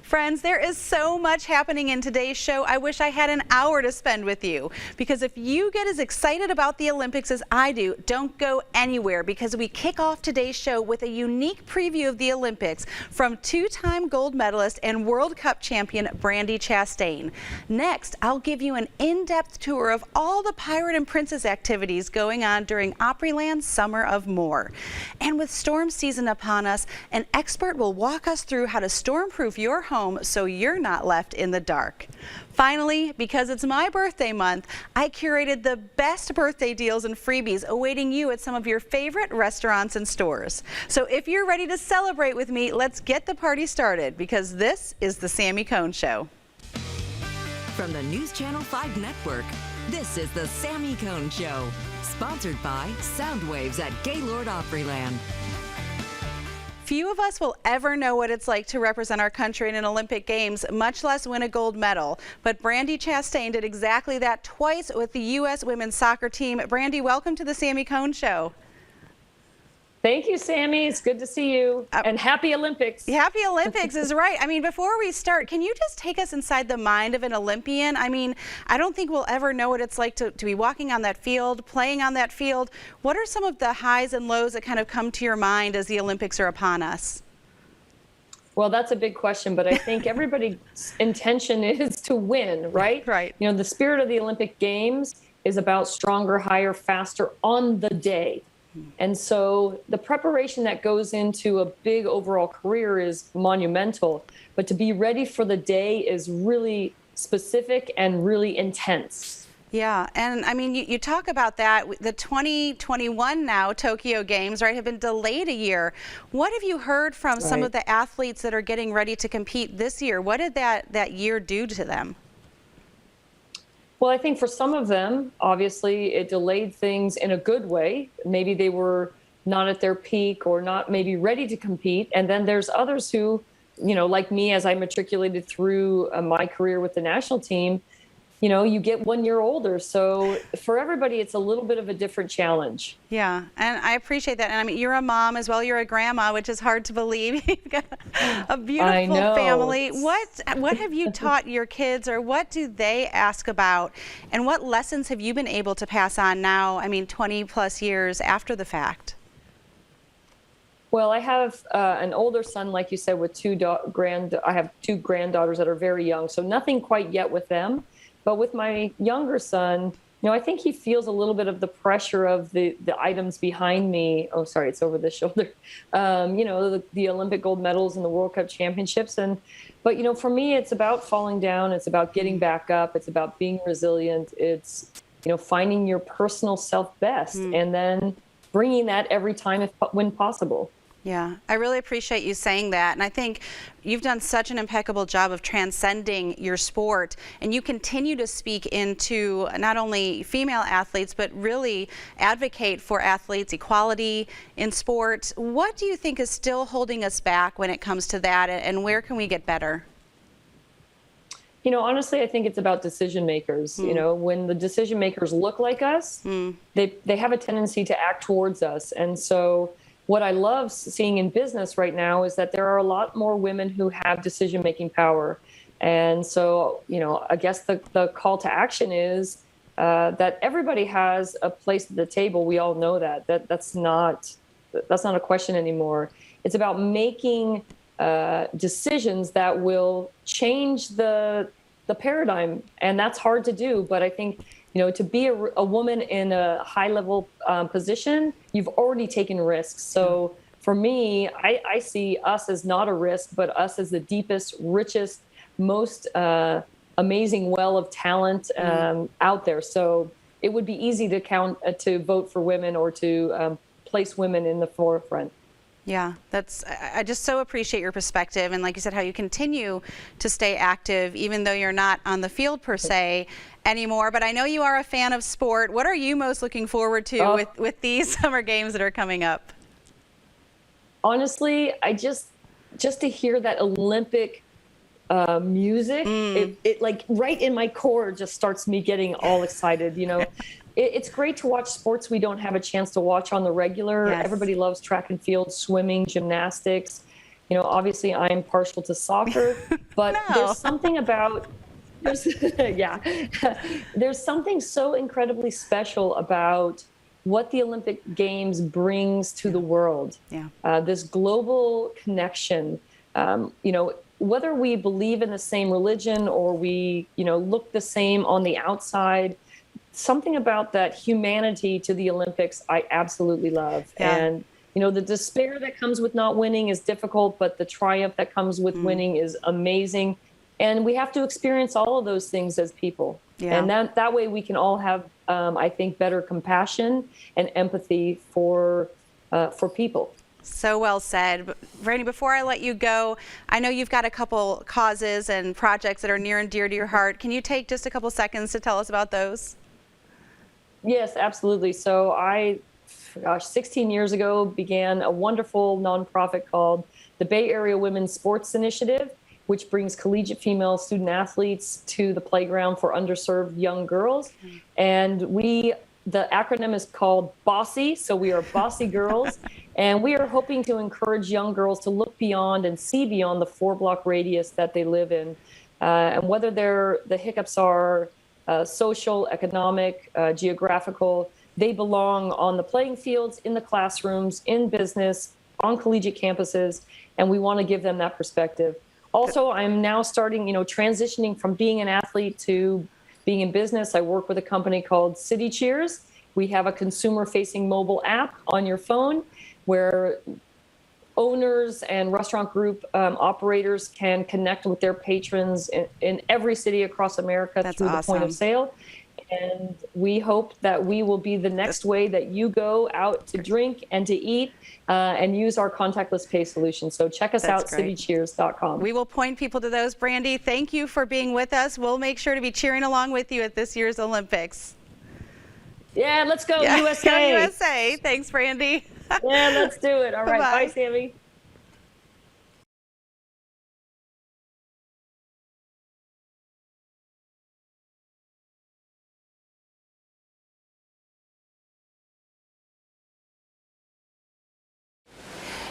Friends, there is so much happening in today's show. I wish I had an hour to spend with you, because if you get as excited about the Olympics as I do, don't go anywhere, because we kick off today's show with a unique preview of the Olympics from two-time gold medalist and World Cup champion Brandi Chastain. Next, I'll give you an in-depth tour of all the Pirate and Princess activities going on during Opryland's Summer of More. And with storm season upon us, an expert will walk us through how to stormproof your home so you're not left in the dark. Finally, because it's my birthday month, I curated the best birthday deals and freebies awaiting you at some of your favorite restaurants and stores. So if you're ready to celebrate with me, let's get the party started, because this is the Sami Cone Show. From the News Channel 5 Network, this is the Sami Cone Show, sponsored by Soundwaves at Gaylord Opryland. Few of us will ever know what it's like to represent our country in an Olympic Games, much less win a gold medal. But Brandi Chastain did exactly that twice with the U.S. women's soccer team. Brandi, welcome to the Sami Cone Show. Thank you, Sami. It's good to see you. And happy Olympics. Happy Olympics is right. I mean, before we start, can you just take us inside the mind of an Olympian? I mean, I don't think we'll ever know what it's like to be walking on that field, playing on that field. What are some of the highs and lows that kind of come to your mind as the Olympics are upon us? Well, that's a big question, but I think everybody's intention is to win, right? Right. You know, the spirit of the Olympic Games is about stronger, higher, faster on the day. And so the preparation that goes into a big overall career is monumental, but to be ready for the day is really specific and really intense. Yeah, and I mean, you talk about that. The 2021 now Tokyo Games, right, have been delayed a year. What have you heard from some of the athletes that are getting ready to compete this year? What did that year do to them? Well, I think for some of them, obviously, it delayed things in a good way. Maybe they were not at their peak or not maybe ready to compete. And then there's others who, you know, like me, as I matriculated through my career with the national team, you know, you get 1 year older. So for everybody, it's a little bit of a different challenge. Yeah, and I appreciate that. And I mean, you're a mom as well. You're a grandma, which is hard to believe. You've got a beautiful family. What have you taught your kids, or what do they ask about? And what lessons have you been able to pass on now, I mean, 20 plus years after the fact? Well, I have an older son, like you said, with I have two granddaughters that are very young, so nothing quite yet with them. But with my younger son, you know, I think he feels a little bit of the pressure of the items behind me. Oh, sorry, it's over the shoulder. You know, the Olympic gold medals and the World Cup championships. But, you know, for me, it's about falling down. It's about getting back up. It's about being resilient. It's, you know, finding your personal self best and then bringing that every time when possible. Yeah, I really appreciate you saying that. And I think you've done such an impeccable job of transcending your sport, and you continue to speak into not only female athletes, but really advocate for athletes' equality in sport. What do you think is still holding us back when it comes to that, and where can we get better? You know, honestly, I think it's about decision makers. You know, when the decision makers look like us, they have a tendency to act towards us. And so what I love seeing in business right now is that there are a lot more women who have decision-making power. And so, you know, I guess the call to action is that everybody has a place at the table. We all know that. That's not a question anymore. It's about making decisions that will change the paradigm. And that's hard to do. But I think, you know, to be a woman in a high-level position, you've already taken risks. So for me, I see us as not a risk, but us as the deepest, richest, most amazing well of talent out there. So it would be easy to vote for women or to place women in the forefront. Yeah, I just so appreciate your perspective, and like you said, how you continue to stay active even though you're not on the field per se anymore. But I know you are a fan of sport. What are you most looking forward to with these summer games that are coming up? Honestly, I just to hear that Olympic music, it like right in my core just starts me getting all excited, you know. It's great to watch sports we don't have a chance to watch on the regular. Yes. Everybody loves track and field, swimming, gymnastics. Obviously I'm partial to soccer, but No. there's something about yeah, there's something so incredibly special about what the Olympic Games brings to the world. Yeah. This global connection, whether we believe in the same religion or we, look the same on the outside, something about that humanity to the Olympics I absolutely love. Yeah. And, the despair that comes with not winning is difficult, but the triumph that comes with winning is amazing. And we have to experience all of those things as people. Yeah. And that way we can all have, I think, better compassion and empathy for people. So well said. Brandi, before I let you go, I know you've got a couple causes and projects that are near and dear to your heart. Can you take just a couple seconds to tell us about those? Yes, absolutely. So 16 years ago, began a wonderful nonprofit called the Bay Area Women's Sports Initiative, which brings collegiate female student athletes to the playground for underserved young girls. And the acronym is called BOSSY, so we are Bossy Girls. And we are hoping to encourage young girls to look beyond and see beyond the 4-block radius that they live in. And whether the hiccups are social, economic, geographical, they belong on the playing fields, in the classrooms, in business, on collegiate campuses, and we want to give them that perspective. Also, I'm now starting, transitioning from being an athlete to being in business. I work with a company called City Cheers. We have a consumer-facing mobile app on your phone where owners and restaurant group operators can connect with their patrons in every city across America through the point of sale. And we hope that we will be the next way that you go out to drink and to eat and use our contactless pay solution. So check us out, citycheers.com. We will point people to those. Brandi, thank you for being with us. We'll make sure to be cheering along with you at this year's Olympics. Yeah, let's go, USA. Go USA. Thanks, Brandi. Yeah, let's do it. All right. Bye, Sammy.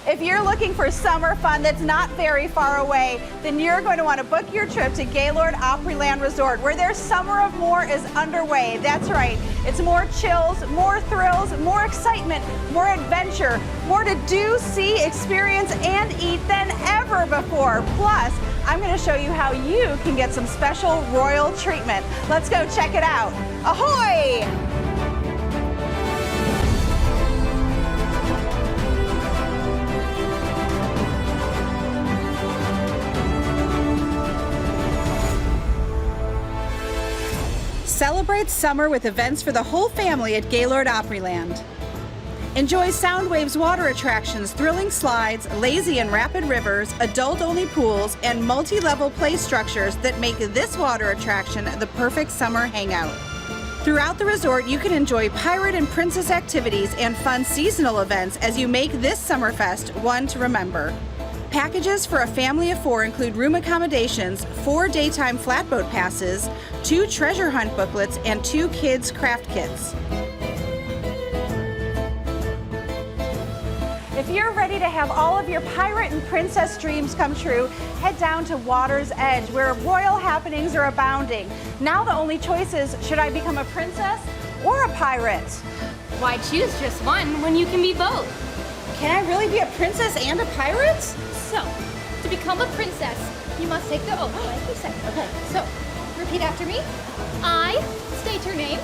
If you're looking for summer fun that's not very far away, then you're going to want to book your trip to Gaylord Opryland Resort, where their Summer of More is underway. That's right. It's more chills, more thrills, more excitement, more adventure, more to do, see, experience, and eat than ever before. Plus, I'm going to show you how you can get some special royal treatment. Let's go check it out. Ahoy! Celebrate summer with events for the whole family at Gaylord Opryland. Enjoy Soundwave's water attractions, thrilling slides, lazy and rapid rivers, adult-only pools, and multi-level play structures that make this water attraction the perfect summer hangout. Throughout the resort, you can enjoy pirate and princess activities and fun seasonal events as you make this Summerfest one to remember. Packages for a family of 4 include room accommodations, 4 daytime flatboat passes, 2 treasure hunt booklets, and 2 kids' craft kits. If you're ready to have all of your pirate and princess dreams come true, head down to Water's Edge, where royal happenings are abounding. Now the only choice is, should I become a princess or a pirate? Why choose just one when you can be both? Can I really be a princess and a pirate? So, to become a princess, you must take the oath, like you said. Okay. So, repeat after me. I state your name.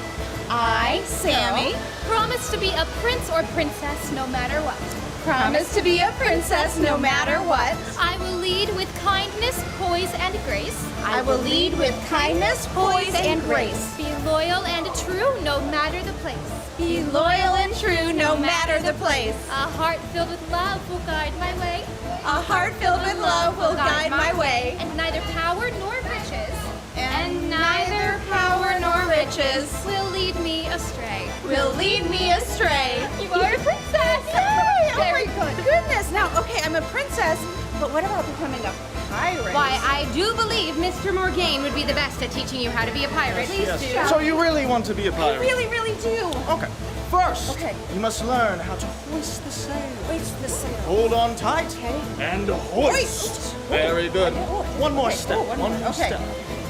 I, Sammy, Promise to be a prince or princess no matter what. promise to be a princess no matter what. I will lead with kindness, poise, and grace. I will lead with kindness, poise, and grace. Be loyal and true no matter the place. Be loyal and true no matter the place. A heart filled with love will guide my way. A heart filled with love will guide my way. And neither power nor riches. And neither power nor riches Will lead me astray. will lead me astray. You are a princess. Yay! Oh Very my good. goodness. Now, okay, I'm a princess, but what about becoming a pirate? Why, I do believe Mr. Morgaine would be the best at teaching you how to be a pirate. Please do. So you really want to be a pirate? Really, really do. Okay, first, Okay. you must learn how to hoist the sail. Hoist the sail. Hold on tight. Okay. And hoist. Very good. One more step. one One more. more Okay. step.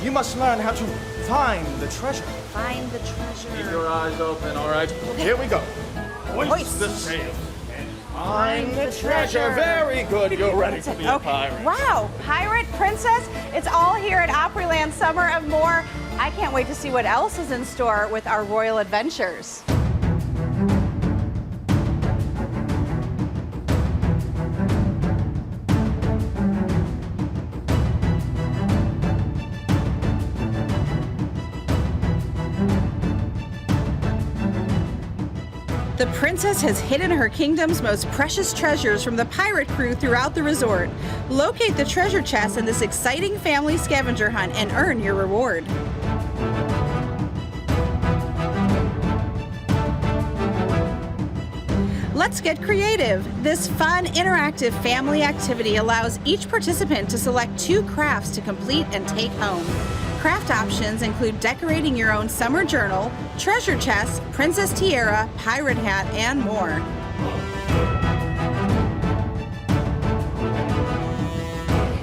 You must learn how to find the treasure. Find the treasure. Keep your eyes open, all right? Here we go. Hoist the sail. And find the treasure. Very good. You're ready to be a pirate. Wow, pirate, princess, it's all here at Opryland Summer of More. I can't wait to see what else is in store with our royal adventures. The princess has hidden her kingdom's most precious treasures from the pirate crew throughout the resort. Locate the treasure chest in this exciting family scavenger hunt and earn your reward. Let's get creative. This fun, interactive family activity allows each participant to select 2 crafts to complete and take home. Craft options include decorating your own summer journal, treasure chest, princess tiara, pirate hat, and more.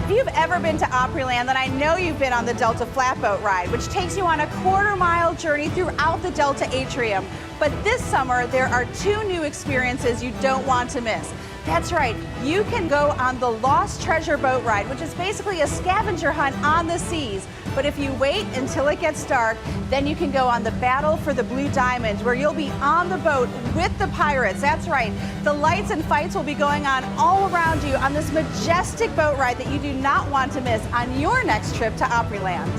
If you've ever been to Opryland, then I know you've been on the Delta Flatboat ride, which takes you on a quarter-mile journey throughout the Delta atrium. But this summer, there are 2 new experiences you don't want to miss. That's right, you can go on the Lost Treasure Boat Ride, which is basically a scavenger hunt on the seas. But if you wait until it gets dark, then you can go on the Battle for the Blue Diamond, where you'll be on the boat with the pirates. That's right, the lights and fights will be going on all around you on this majestic boat ride that you do not want to miss on your next trip to Opryland.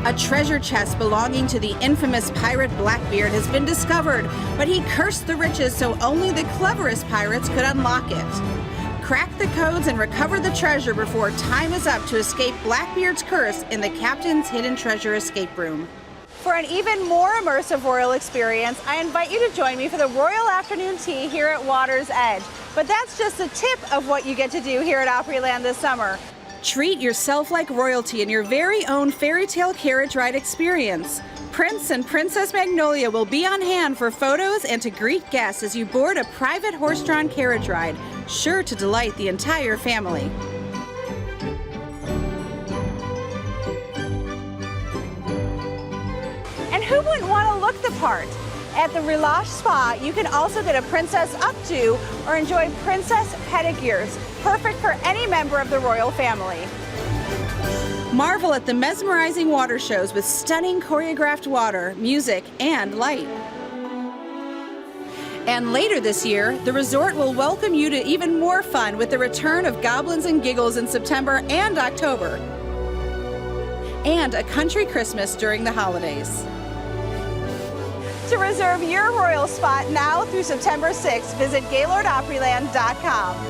A treasure chest belonging to the infamous pirate Blackbeard has been discovered, but he cursed the riches so only the cleverest pirates could unlock it. Crack the codes and recover the treasure before time is up to escape Blackbeard's curse in the captain's hidden treasure escape room. For an even more immersive royal experience, I invite you to join me for the Royal Afternoon Tea here at Water's Edge. But that's just a tip of what you get to do here at Opryland this summer. Treat yourself like royalty in your very own fairy tale carriage ride experience. Prince and Princess Magnolia will be on hand for photos and to greet guests as you board a private horse-drawn carriage ride, sure to delight the entire family. And who wouldn't want to look the part? At the Relash Spa, you can also get a princess updo or enjoy princess pedicures, perfect for any member of the royal family. Marvel at the mesmerizing water shows with stunning choreographed water, music, and light. And later this year, the resort will welcome you to even more fun with the return of Goblins and Giggles in September and October, and a country Christmas during the holidays. To reserve your royal spot now through September 6th, visit GaylordOpryland.com.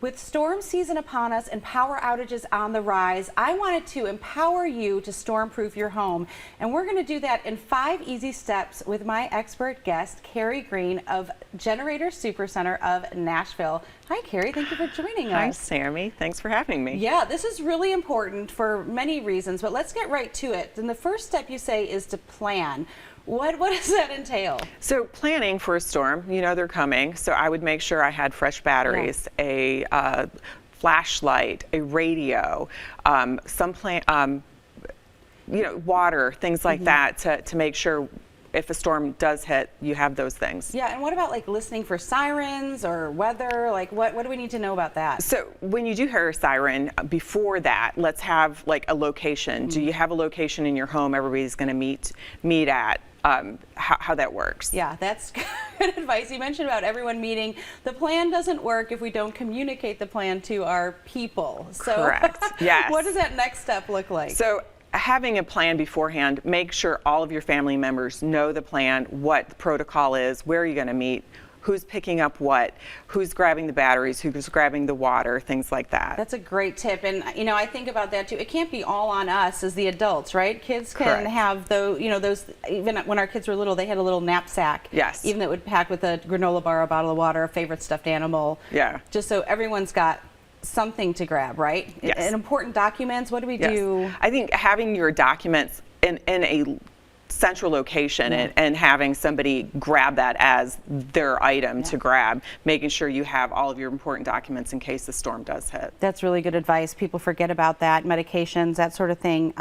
With storm season upon us and power outages on the rise, I wanted to empower you to storm-proof your home. And we're going to do that in 5 easy steps with my expert guest, Carrie Green of Generator Supercenter of Nashville. Hi, Carrie. Thank you for joining us. Hi, Sammy. Thanks for having me. Yeah, this is really important for many reasons, but let's get right to it. And the first step you say is to plan. What does that entail? So planning for a storm, you know they're coming, so I would make sure I had fresh batteries, a flashlight, a radio, water, things like that to make sure if a storm does hit, you have those things. Yeah, and what about like listening for sirens or weather? Like what do we need to know about that? So when you do hear a siren, before that, let's have like a location. Do you have a location in your home everybody's going to meet at? How that works. Yeah, that's good advice. You mentioned about everyone meeting. The plan doesn't work if we don't communicate the plan to our people. So correct. Yes. What does that next step look like? So having a plan beforehand, make sure all of your family members know the plan, what the protocol is, where you're going to meet, who's picking up what, who's grabbing the batteries, who's grabbing the water, things like that. That's a great tip. And, you know, I think about that too. It can't be all on us as the adults, right? Kids can Correct. have those, you know, those, even when our kids were little, they had a little knapsack. Yes. Even that would pack with a granola bar, a bottle of water, a favorite stuffed animal. Yeah. Just so everyone's got something to grab, right? Yes. And important documents, what do we Yes. do? I think having your documents in a central location and having somebody grab that as their item to grab, making sure you have all of your important documents in case the storm does hit. That's really good advice. People forget about that, medications, that sort of thing.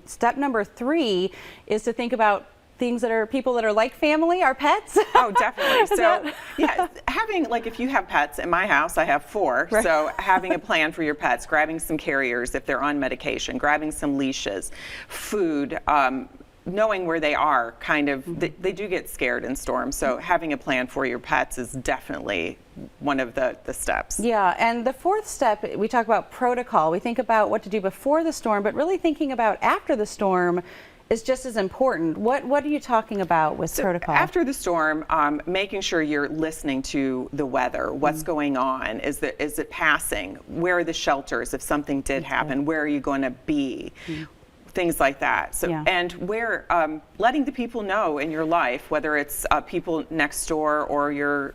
Step number 3 is to think about things that are people that are like family, our pets. Oh, definitely. So, yeah, having, like, if you have pets, in my house, I have 4. Right. So having a plan for your pets, grabbing some carriers if they're on medication, grabbing some leashes, food, knowing where they are, kind of, they do get scared in storms. So having a plan for your pets is definitely one of the steps. Yeah, and the 4th step, we talk about protocol. We think about what to do before the storm, but really thinking about after the storm is just as important. What are you talking about with protocol? After the storm, making sure you're listening to the weather. What's going on? Is it passing? Where are the shelters if something did happen? Where are you going to be? Things like that. So, and where letting the people know in your life, whether it's people next door or your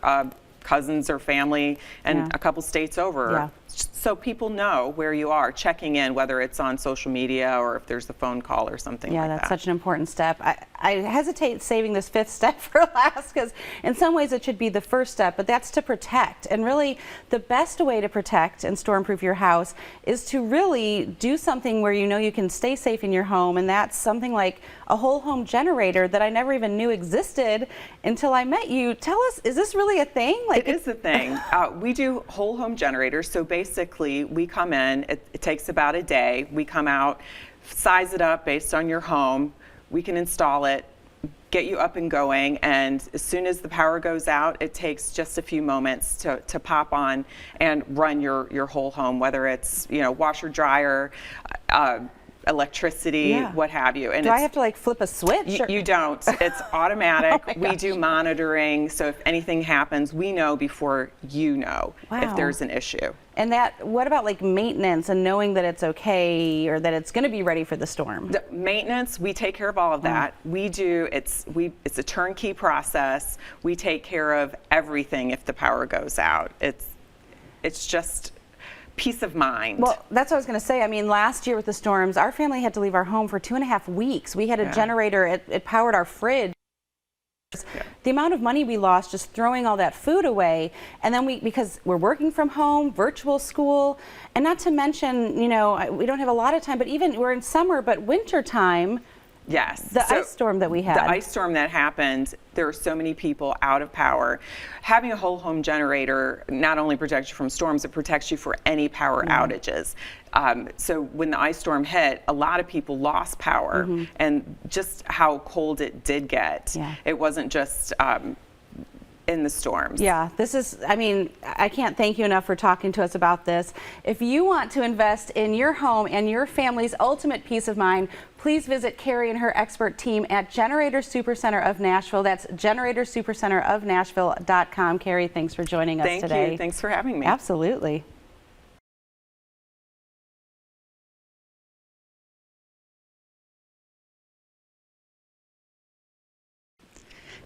cousins or family and a couple states over, so people know where you are, checking in, whether it's on social media or if there's a phone call or something like that. Yeah, that's such an important step. I hesitate saving this 5th step for last because in some ways it should be the first step, but that's to protect. And really the best way to protect and storm-proof your house is to really do something where you know you can stay safe in your home, and that's something like a whole home generator that I never even knew existed until I met you. Tell us, is this really a thing? It is a thing. We do whole home generators. So basically we come in, it takes about a day. We come out, size it up based on your home. We can install it, get you up and going, and as soon as the power goes out, it takes just a few moments to pop on and run your whole home, whether it's, you know, washer, dryer, electricity, what have you. And do I have to like flip a switch? You don't. It's automatic. Oh we do monitoring, so if anything happens, we know before you know if there's an issue. And what about like maintenance and knowing that it's okay or that it's going to be ready for the storm? The maintenance, we take care of all of that. It's a turnkey process. We take care of everything if the power goes out. It's just peace of mind. Well, that's what I was going to say. I mean, last year with the storms, our family had to leave our home for 2.5 weeks. We had a generator. It powered our fridge. The amount of money we lost just throwing all that food away, and then because we're working from home, virtual school, and not to mention, you know, we don't have a lot of time, but even we're in summer, but winter time. Yes. The ice storm that we had. The ice storm that happened, there were so many people out of power. Having a whole home generator not only protects you from storms, it protects you for any power outages. So when the ice storm hit, a lot of people lost power, and just how cold it did get. It wasn't just in the storms. Yeah, this is, I mean, I can't thank you enough for talking to us about this. If you want to invest in your home and your family's ultimate peace of mind, please visit Carrie and her expert team at Generator Supercenter of Nashville. That's GeneratorSupercenterofNashville.com. Carrie, thanks for joining us today. Thank you. Thanks for having me. Absolutely.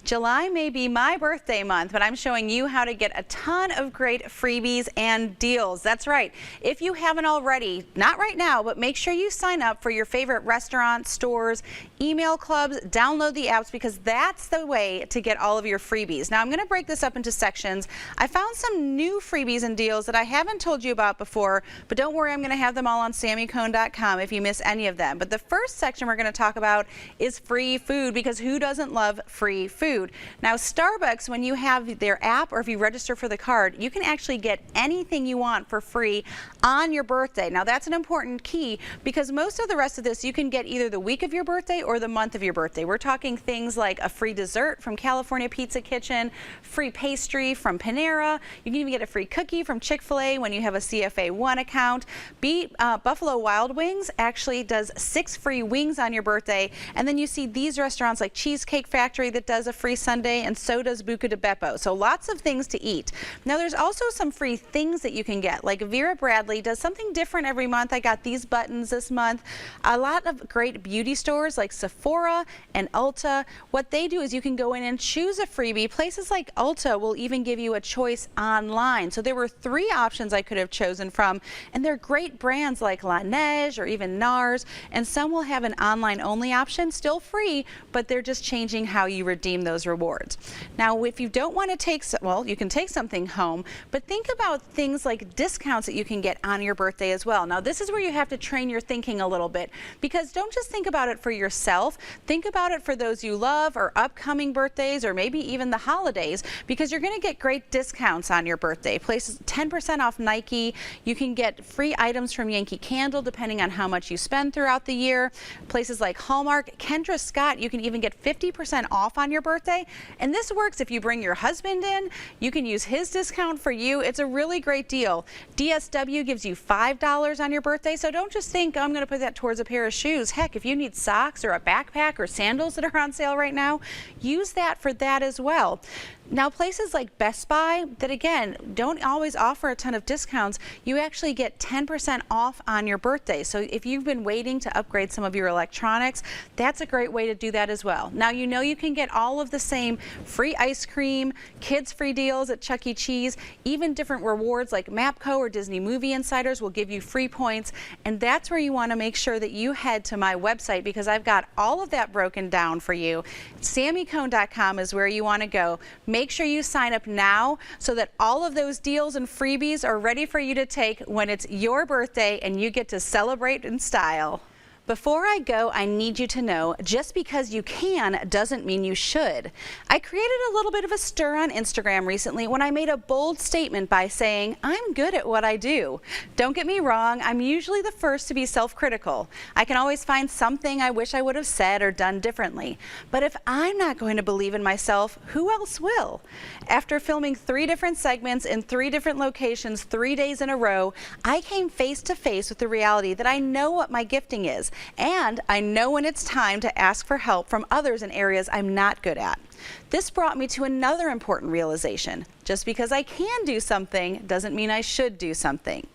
July may be my birthday month, but I'm showing you how to get a ton of great freebies and deals. That's right. If you haven't already, not right now, but make sure you sign up for your favorite restaurants, stores, email clubs, download the apps, because that's the way to get all of your freebies. Now I'm going to break this up into sections. I found some new freebies and deals that I haven't told you about before, but don't worry, I'm going to have them all on SamiCone.com if you miss any of them. But the first section we're going to talk about is free food, because who doesn't love free food? Now Starbucks, when you have their app or if you register for the card, you can actually get anything you want for free on your birthday. Now that's an important key, because most of the rest of this you can get either the week of your birthday or the month of your birthday. We're talking things like a free dessert from California Pizza Kitchen, free pastry from Panera. You can even get a free cookie from Chick-fil-A when you have a CFA 1 account. Buffalo Wild Wings actually does 6 free wings on your birthday. And then you see these restaurants like Cheesecake Factory that does a free sundae, and so does Buca de Beppo. So lots of things to eat. Now there's also some free things that you can get. Like Vera Bradley does something different every month. I got these buttons this month. A lot of great beauty stores like Sephora and Ulta, what they do is you can go in and choose a freebie. Places like Ulta will even give you a choice online. So there were 3 options I could have chosen from, and they're great brands like Laneige or even NARS, and some will have an online only option, still free, but they're just changing how you redeem those rewards. Now, if you don't want to take, well, you can take something home, but think about things like discounts that you can get on your birthday as well. Now, this is where you have to train your thinking a little bit, because don't just think about it for yourself, think about it for those you love or upcoming birthdays or maybe even the holidays, because you're going to get great discounts on your birthday. Places 10% off Nike, you can get free items from Yankee Candle depending on how much you spend throughout the year. Places like Hallmark, Kendra Scott, you can even get 50% off on your birthday. And this works if you bring your husband in, you can use his discount for you. It's a really great deal. DSW gives you $5 on your birthday, so don't just think, oh, I'm going to put that towards a pair of shoes. Heck, if you need socks or a backpack or sandals that are on sale right now, use that for that as well. Now, places like Best Buy that, again, don't always offer a ton of discounts, you actually get 10% off on your birthday. So if you've been waiting to upgrade some of your electronics, that's a great way to do that as well. Now, you know you can get all of the same free ice cream, kids free deals at Chuck E. Cheese, even different rewards like MAPCO or Disney Movie Insiders will give you free points. And that's where you want to make sure that you head to my website, because I've got all of that broken down for you. SamiCone.com is where you want to go. Make sure you sign up now so that all of those deals and freebies are ready for you to take when it's your birthday and you get to celebrate in style. Before I go, I need you to know, just because you can doesn't mean you should. I created a little bit of a stir on Instagram recently when I made a bold statement by saying, I'm good at what I do. Don't get me wrong, I'm usually the first to be self-critical. I can always find something I wish I would have said or done differently. But if I'm not going to believe in myself, who else will? After filming 3 different segments in 3 different locations 3 days in a row, I came face to face with the reality that I know what my gifting is. And I know when it's time to ask for help from others in areas I'm not good at. This brought me to another important realization. Just because I can do something doesn't mean I should do something.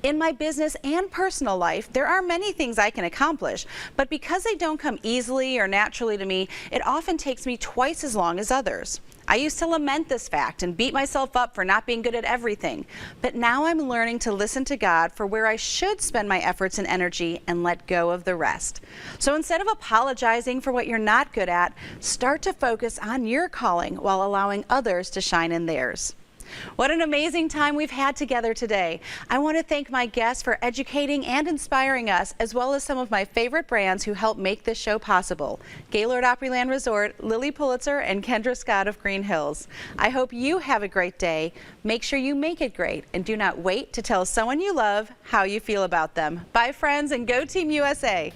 In my business and personal life, there are many things I can accomplish, but because they don't come easily or naturally to me, it often takes me twice as long as others. I used to lament this fact and beat myself up for not being good at everything, but now I'm learning to listen to God for where I should spend my efforts and energy and let go of the rest. So instead of apologizing for what you're not good at, start to focus on your calling while allowing others to shine in theirs. What an amazing time we've had together today. I want to thank my guests for educating and inspiring us, as well as some of my favorite brands who helped make this show possible. Gaylord Opryland Resort, Lily Pulitzer, and Kendra Scott of Green Hills. I hope you have a great day. Make sure you make it great, and do not wait to tell someone you love how you feel about them. Bye, friends, and go Team USA.